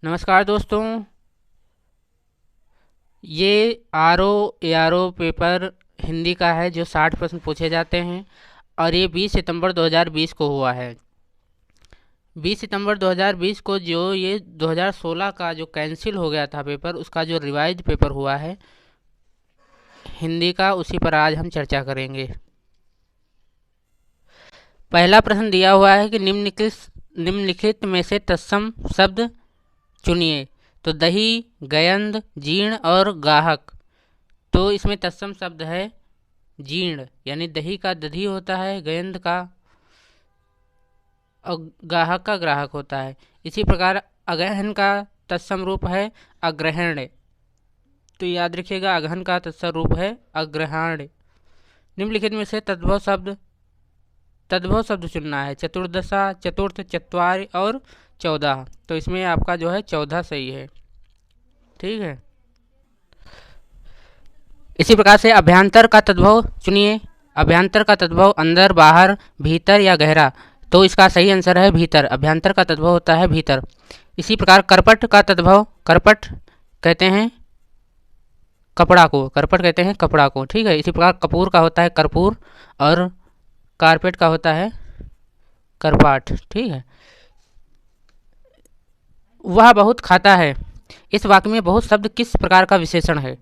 नमस्कार दोस्तों। ये आर ओ पेपर हिंदी का है जो 60 प्रश्न पूछे जाते हैं और ये 20 सितंबर 2020 को हुआ है। 20 सितंबर 2020 को जो ये 2016 का जो कैंसिल हो गया था पेपर, उसका जो रिवाइज पेपर हुआ है हिंदी का, उसी पर आज हम चर्चा करेंगे। पहला प्रश्न दिया हुआ है कि निम्नलिखित में से तत्सम शब्द चुनिए। तो दही, गयंद, जीर्ण और गाहक। तो इसमें तत्सम शब्द है जीर्ण, यानी दही का दधी होता है, गयंद का और गाहक का ग्राहक होता है। इसी प्रकार अगहन का तत्सम रूप है अग्रहण। तो याद रखिएगा, अगहन का तत्सम रूप है अग्रहण। निम्नलिखित में से तद्भव शब्द चुनना है। चतुर्दशा, चतुर्थ, चत्वारि और 14। तो इसमें आपका जो है 14 सही है। ठीक है। इसी प्रकार से अभ्यंतर का तद्भव चुनिए। अभ्यंतर का तद्भव अंदर, बाहर, भीतर या गहरा। तो इसका सही आंसर है भीतर। अभ्यंतर का तद्भव होता है भीतर। इसी प्रकार करपट का तद्भव, करपट कहते हैं कपड़ा को, करपट कहते हैं कपड़ा को। ठीक है। इसी प्रकार कपूर का होता है कर्पूर और कारपेट का होता है करपाट। ठीक है। वह बहुत खाता है। इस वाक्य में बहुत शब्द किस प्रकार का विशेषण है?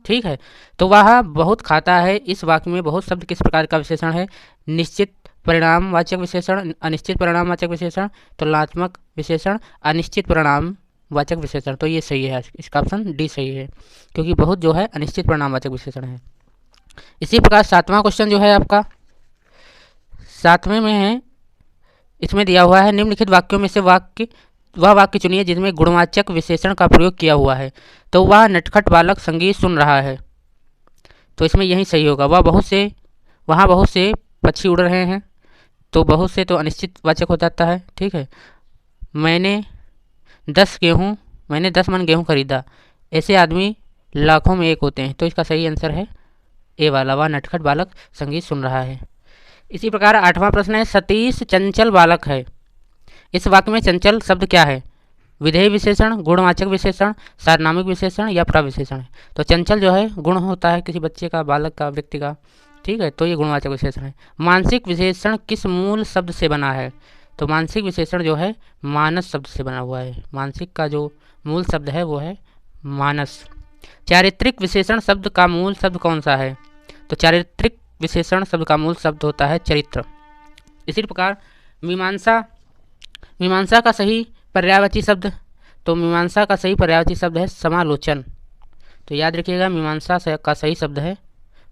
ठीक है। तो वह बहुत खाता है, इस वाक्य में बहुत शब्द किस प्रकार का विशेषण है? निश्चित परिणामवाचक विशेषण, अनिश्चित परिणामवाचक विशेषण, तुलनात्मक विशेषण, अनिश्चित परिणामवाचक विशेषण। तो ये सही है, इसका ऑप्शन डी सही है, क्योंकि बहुत जो है अनिश्चित परिणामवाचक विशेषण है। इसी प्रकार 7वां क्वेश्चन जो है आपका 7वें में है, इसमें दिया हुआ है निम्नलिखित वाक्यों में से वह वाक्य चुनिए जिसमें गुणवाचक विशेषण का प्रयोग किया हुआ है। तो वह नटखट बालक संगीत सुन रहा है। तो इसमें यही सही होगा। वहाँ बहुत से पक्षी उड़ रहे हैं। तो बहुत से तो अनिश्चित वाचक हो जाता है। ठीक है। मैंने 10 मन गेहूँ खरीदा। ऐसे आदमी लाखों में एक होते हैं। तो इसका सही आंसर है ए वाला, वह नटखट बालक संगीत सुन रहा है। इसी प्रकार 8वां प्रश्न है, सतीश चंचल बालक है। इस वाक्य में चंचल शब्द क्या है? विधेय विशेषण, गुणवाचक विशेषण, सार्वनामिक विशेषण या प्रविशेषण है। तो चंचल जो है गुण होता है किसी बच्चे का, बालक का, व्यक्ति का। ठीक है। तो ये गुणवाचक विशेषण है। मानसिक विशेषण किस मूल शब्द से बना है? तो मानसिक विशेषण जो है मानस शब्द से बना हुआ है। मानसिक का जो मूल शब्द है वो है मानस। चारित्रिक विशेषण शब्द का मूल शब्द कौन सा है? तो चारित्रिक विशेषण शब्द का मूल शब्द होता है चरित्र। इसी प्रकार मीमांसा का सही पर्यायवाची शब्द, तो मीमांसा का सही पर्यायवाची शब्द है समालोचन। तो याद रखिएगा, मीमांसा का सही शब्द है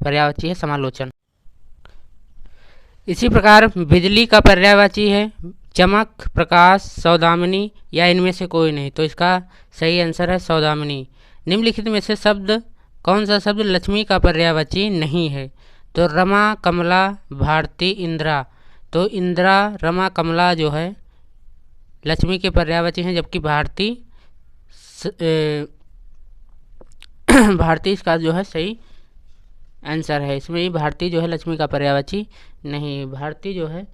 पर्यायवाची है समालोचन। इसी प्रकार बिजली का पर्यायवाची है चमक, प्रकाश, सौदामिनी या इनमें से कोई नहीं। तो इसका सही आंसर है सौदामिनी। निम्नलिखित में से कौन सा शब्द लक्ष्मी का पर्यायवाची नहीं है? तो रमा, कमला, भारती, इंदिरा। तो इंदिरा, रमा, कमला जो है लक्ष्मी के पर्यायवाची हैं, जबकि भारती इसका जो है सही आंसर है। इसमें ही भारती जो है लक्ष्मी का पर्यायवाची नहीं, भारती जो है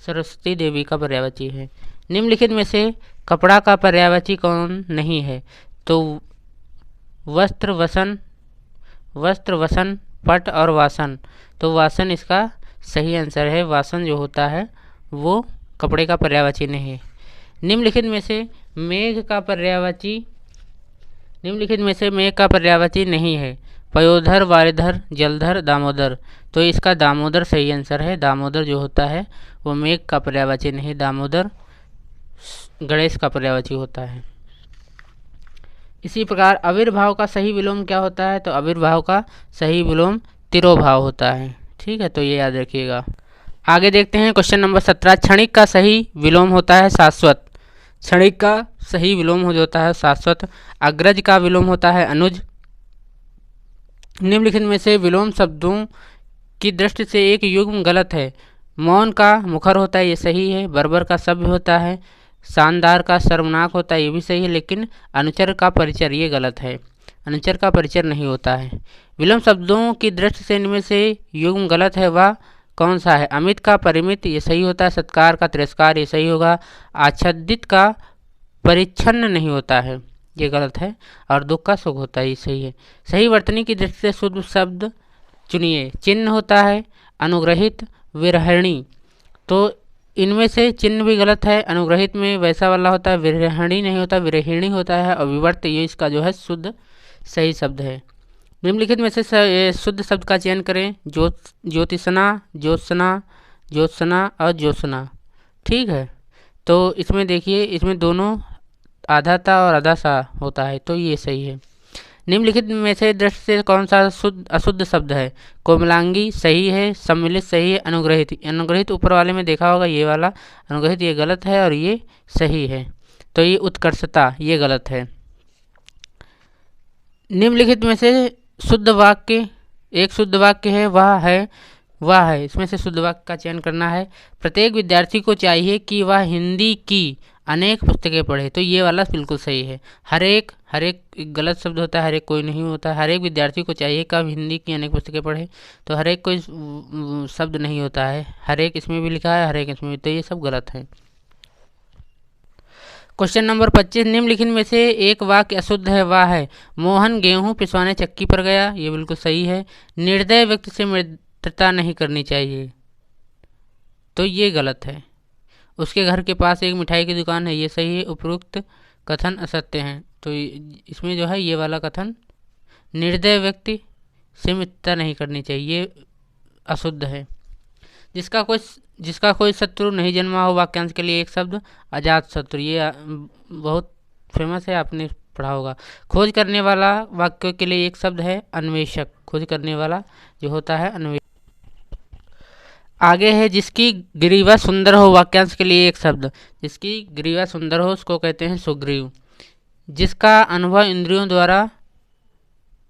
सरस्वती देवी का पर्यायवाची है। निम्नलिखित में से कपड़ा का पर्यायवाची कौन नहीं है? तो वस्त्र, वसन, पट और वासन। तो वासन इसका सही आंसर है। वासन जो होता है वो कपड़े का पर्यायवाची नहीं है। निम्नलिखित में से मेघ का पर्यायवाची नहीं है। पयोधर, वारिधर, जलधर, दामोदर। तो इसका दामोदर सही आंसर है। दामोदर जो होता है वो मेघ का पर्यायवाची नहीं, दामोदर गणेश का पर्यायवाची होता है। इसी प्रकार आविर्भाव का सही विलोम क्या होता है? तो आविर्भाव का सही विलोम तिरोभाव होता है। ठीक है। तो ये याद रखिएगा। आगे देखते हैं क्वेश्चन नंबर 17। क्षणिक का सही विलोम होता है शाश्वत। क्षणिक का सही विलोम हो जाता है शाश्वत। अग्रज का विलोम होता है अनुज। निम्नलिखित में से विलोम शब्दों की दृष्टि से एक युग्म गलत है। मौन का मुखर होता है, ये सही है। बर्बर का सभ्य होता है। शानदार का सर्वनाक होता है, ये भी सही है। लेकिन अनुचर का परिचर ये गलत है। अनुचर का परिचर नहीं होता है। विलोम शब्दों की दृष्टि से इनमें से युग्म गलत है वह कौन सा है? अमित का परिमित ये सही होता है। सत्कार का तिरस्कार ये सही होगा। आच्छादित का परिच्छन्न नहीं होता है, ये गलत है। और दुख का सुख होता है, ये सही है। सही वर्तनी की दृष्टि से शुद्ध शब्द चुनिए। चिन्ह होता है अनुग्रहित, विरहणी, तो इनमें से चिन्ह भी गलत है। अनुग्रहित में वैसा वाला होता है, विरहणी नहीं होता, विरहिणी होता है। और विवर्त ये इसका जो है शुद्ध सही शब्द है। निम्नलिखित में से शुद्ध शब्द का चयन करें। ज्योतिषना, ज्योत्सना, ज्योत्सना और ज्योत्सना। ठीक है, तो इसमें देखिए, इसमें दोनों आधा ता और आधा सा होता है, तो ये सही है। निम्नलिखित में से दृष्टि से कौन सा अशुद्ध शब्द है। कोमलांगी सही है, सम्मिलित सही है, अनुग्रहित, अनुग्रहित ऊपर वाले में देखा होगा ये वाला अनुग्रहित, ये गलत है और ये सही है। तो ये उत्कर्षता, ये गलत है। निम्नलिखित में से शुद्ध वाक्य, एक शुद्ध वाक्य है, वह है इसमें से शुद्ध वाक्य का चयन करना है। प्रत्येक विद्यार्थी को चाहिए कि वह हिंदी की अनेक पुस्तकें पढ़े, तो ये वाला बिल्कुल सही है। हर एक एक गलत शब्द होता है, हर एक कोई नहीं होता। हर एक विद्यार्थी को चाहिए कि वह हिंदी की अनेक पुस्तकें पढ़े, तो हर एक कोई शब्द नहीं होता है। हर एक इसमें भी लिखा है, हर एक इसमें भी, तो ये सब गलत है। क्वेश्चन नंबर 25, निम्नलिखित में से एक वाक्य अशुद्ध है, वह है मोहन गेहूं पिसवाने चक्की पर गया, ये बिल्कुल सही है। निर्दय व्यक्ति से मित्रता नहीं करनी चाहिए, तो ये गलत है। उसके घर के पास एक मिठाई की दुकान है, ये सही है। उपरोक्त कथन असत्य हैं, तो इसमें जो है ये वाला कथन निर्दय व्यक्ति से मित्रता नहीं करनी चाहिए, ये अशुद्ध है। जिसका कोई शत्रु नहीं जन्मा हो, वाक्यांश के लिए एक शब्द अजात शत्रु, ये बहुत फेमस है, आपने पढ़ा होगा। खोज करने वाला वाक्य के लिए एक शब्द है अन्वेषक, खोज करने वाला जो होता है अन्वेषक। आगे है जिसकी ग्रीवा सुंदर हो, वाक्यांश के लिए एक शब्द, जिसकी ग्रीवा सुंदर हो उसको कहते हैं सुग्रीव। जिसका अनुभव इंद्रियों द्वारा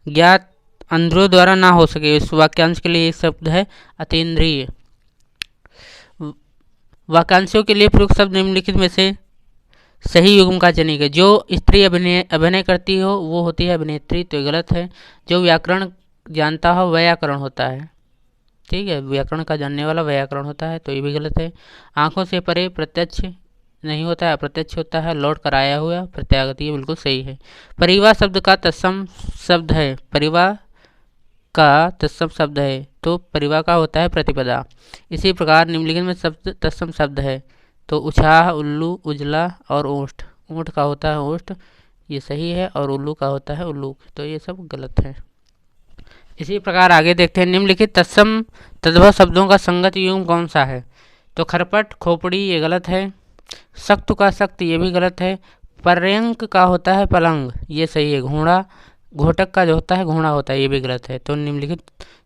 ज्ञात इंद्रियों द्वारा ना हो सके, उस वाक्यांश के लिए एक शब्द है अतीन्द्रिय। वाक्यांशों के लिए प्रयुक्त शब्द निम्नलिखित में से सही युग्म का चयन करें। जो स्त्री अभिनय करती हो वो होती है अभिनेत्री, तो गलत है। जो व्याकरण जानता हो व्याकरण होता है, ठीक है, व्याकरण का जानने वाला व्याकरण होता है, तो ये भी गलत है। आंखों से परे प्रत्यक्ष नहीं होता है, अप्रत्यक्ष होता है। लौट कर आया हुआ प्रत्यागत, ये बिल्कुल सही है। परिवार शब्द का तत्सम शब्द है, परिवार का तत्सम शब्द है, तो परिवार का होता है प्रतिपदा। इसी प्रकार निम्नलिखित में शब्द तत्सम शब्द है, तो उछाह, उल्लू, उजला और ओष्ठ, ऊँट का होता है ओष्ठ, ये सही है। और उल्लू का होता है उल्लूक, तो ये सब गलत है। इसी प्रकार आगे देखते हैं। निम्नलिखित तत्सम तद्भव शब्दों का संगत युग्म कौन सा है, तो खरपट, खोपड़ी, ये गलत है। सख्त का सख्त, ये भी गलत है। पर्यंक का होता है पलंग, ये सही है। घोड़ा, घोटक का जो होता है घोड़ा होता है, ये भी गलत है। तो निम्नलिखित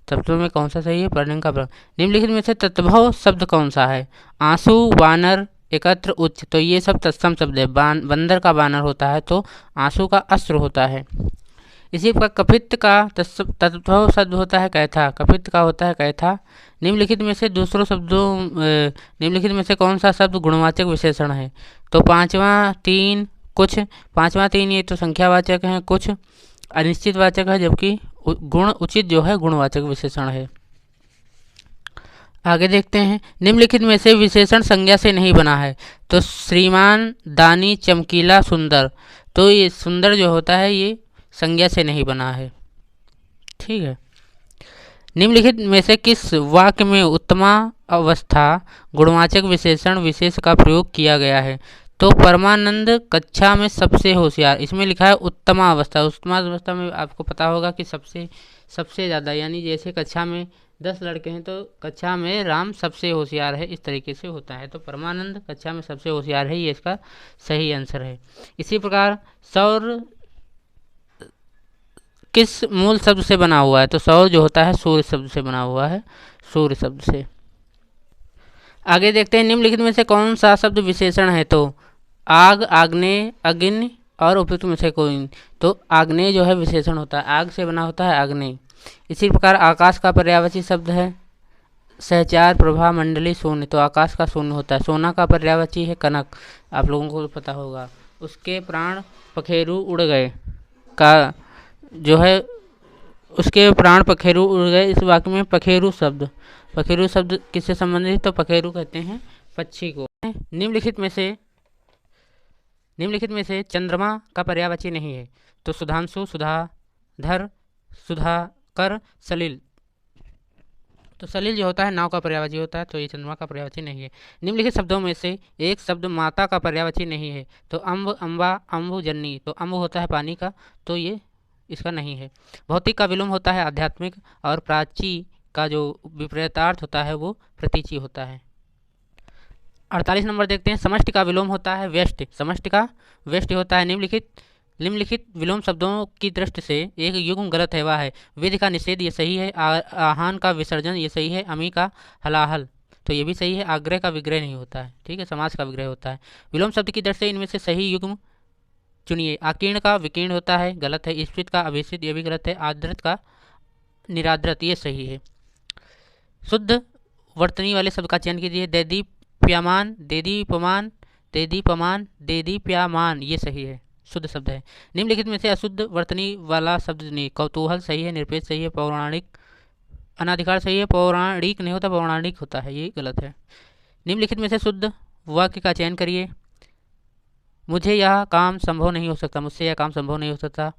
शब्दों में कौन सा सही है, पर्यंक का पलंग। निम्नलिखित में से तद्भव शब्द कौन सा है, आंसू, वानर, एकत्र, उच्च, तो ये सब तत्सम शब्द है। बंदर का बानर होता है, तो आंसू का अस्त्र होता है। इसी प्रकार कपित का तद्भव शब्द होता है कैथा, कपित का होता है कैथा। निम्नलिखित में से दूसरों शब्दों निम्नलिखित में से कौन सा शब्द गुणवाचक विशेषण है, तो पांचवा तीन, कुछ, पांचवा तीन ये तो संख्यावाचक हैं, कुछ अनिश्चित वाचक है, जबकि गुण उचित जो है गुणवाचक विशेषण है। आगे देखते हैं। निम्नलिखित में से विशेषण संज्ञा से नहीं बना है, तो श्रीमान, दानी, चमकीला, सुंदर, तो ये सुंदर जो होता है ये संज्ञा से नहीं बना है, ठीक है। निम्नलिखित में से किस वाक्य में उत्तमा अवस्था गुणवाचक विशेषण विशेष का प्रयोग किया गया है, तो परमानंद कक्षा में सबसे होशियार, इसमें लिखा है उत्तमा अवस्था। उत्तमा अवस्था में आपको पता होगा कि सबसे ज़्यादा, यानी जैसे कक्षा में 10 लड़के हैं तो कक्षा में राम सबसे होशियार है, इस तरीके से होता है। तो परमानंद कक्षा में सबसे होशियार है, ये इसका सही आंसर है। इसी प्रकार सौर किस मूल शब्द से बना हुआ है, तो सौर जो होता है सूर्य शब्द से बना हुआ है, सूर्य शब्द से। आगे देखते हैं। निम्नलिखित में से कौन सा शब्द विशेषण है, तो आग, आग्नेय, अग्नि और उपयुक्त में से कोई, तो आग्नेय जो है विशेषण होता है, आग से बना होता है आग्नेय। इसी प्रकार आकाश का पर्यायवाची शब्द है सहचार, प्रभा, मंडली, शून्य, तो आकाश का शून्य होता है। सोना का पर्यायवाची है कनक, आप लोगों को पता होगा। उसके प्राण पखेरु उड़ गए का जो है, उसके प्राण पखेरु उड़ गए, इस वाक्य में पखेरु शब्द किससे संबंधित, तो पखेरु कहते हैं पक्षी को। निम्नलिखित में से निम्नलिखित में से चंद्रमा का पर्यायवाची नहीं है। तो सुधांशु, सुधाधर, सुधाकर, सलिल। तो सलिल जो होता है नाव का पर्यायवाची होता है, तो ये चंद्रमा का पर्यायवाची नहीं है। निम्नलिखित शब्दों में से एक शब्द माता का पर्यायवाची नहीं है। तो अम्ब, अम्बा, अम्बुजन्नी। तो अम्ब होता है पानी का, तो ये इसका नहीं है। भौतिक का विलोम होता है आध्यात्मिक, और प्राची का जो विपरीतार्थ होता है वो प्रतीची होता है। 48 नंबर देखते हैं। समष्टि का विलोम होता है व्यष्टि। समष्टि का व्यष्टि होता है। निम्नलिखित विलोम शब्दों की दृष्टि से एक युग्म गलत है, वह है विधि का निषेध, ये सही है। आहान का विसर्जन, ये सही है। अमी का हलाहल, तो ये भी सही है। आग्रह का विग्रह नहीं होता है, ठीक है, समास का विग्रह होता है। विलोम शब्द की दृष्टि से इनमें से सही युग्म चुनिए। आकीर्ण का विकीर्ण होता है, गलत है। स्फीत का अभिस्फीत, ये भी गलत है। आद्रत का निराद्रत, ये सही है। शुद्ध वर्तनी वाले शब्द का चयन कीजिए। देदीप्यमान, देदीपमान, देदीपमान, देदीप्यमान, ये सही है, शुद्ध शब्द है। निम्नलिखित में से अशुद्ध वर्तनी वाला शब्द नहीं। कौतूहल सही है। निरपेक्ष सही है। पौराणिक, अनाधिकार सही है। पौराणिक नहीं होता, पौराणिक होता है, ये गलत है। निम्नलिखित में से शुद्ध वाक्य का चयन करिए। मुझे यह काम संभव नहीं हो सकता। मुझसे यह काम संभव नहीं हो सकता।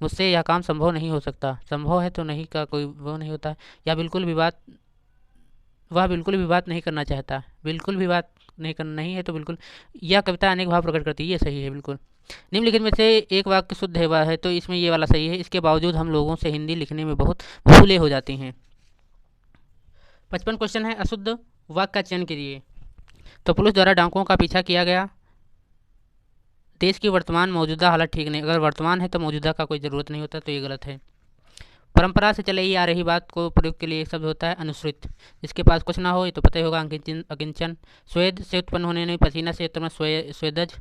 मुझसे यह काम संभव नहीं हो सकता। संभव है तो नहीं का कोई वो नहीं होता। या बिल्कुल भी बात, वह बिल्कुल भी बात नहीं करना चाहता। बिल्कुल भी बात नहीं करना नहीं है तो बिल्कुल। यह कविता अनेक भाव प्रकट करती है, ये सही है बिल्कुल। निम्नलिखित में से एक वाक्य शुद्ध है वह है, तो इसमें ये वाला सही है। इसके बावजूद हम लोगों से हिंदी लिखने में बहुत भूलें हो जाती हैं। 55 क्वेश्चन है। अशुद्ध वाक्य का चयन कीजिए। तो पुलिस द्वारा डाकुओं का पीछा किया गया। देश की वर्तमान मौजूदा हालत ठीक नहीं। अगर वर्तमान है तो मौजूदा का कोई ज़रूरत नहीं होता, तो ये गलत है। परंपरा से चली आ रही बात को प्रयोग के लिए एक शब्द होता है अनुसृत। जिसके पास कुछ ना हो ये तो पता ही होगा, अकिंचन। स्वेद से उत्पन्न होने नहीं, पसीना से उत्पन्न स्वेदज।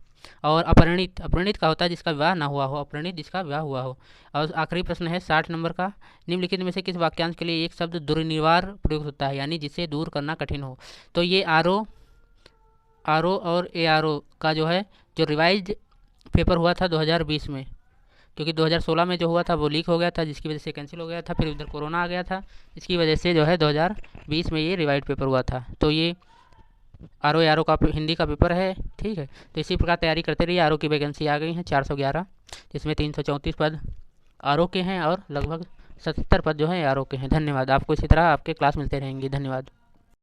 और अपरिणित, अपरिणित का होता है जिसका विवाह ना हुआ हो। अपरिणित जिसका विवाह हुआ हो। और आखिरी प्रश्न है 60 नंबर का। निम्नलिखित में से किस वाक्यांश के लिए एक शब्द दुर्निवार प्रयुक्त होता है, यानी जिसे दूर करना कठिन हो। तो ये आर ओ और ARO का जो है, जो रिवाइज पेपर हुआ था 2020 में, क्योंकि 2016 में जो हुआ था वो लीक हो गया था, जिसकी वजह से कैंसिल हो गया था। फिर उधर कोरोना आ गया था, इसकी वजह से जो है 2020 में ये रिवाइड पेपर हुआ था। तो ये RO का हिंदी का पेपर है, ठीक है। तो इसी प्रकार तैयारी करते रहिए। RO की वैकेंसी आ गई है 411, जिसमें 334 पद RO के हैं और लगभग 70 पद जो है ARO के हैं। धन्यवाद। आपको इसी तरह आपके क्लास मिलते रहेंगे। धन्यवाद।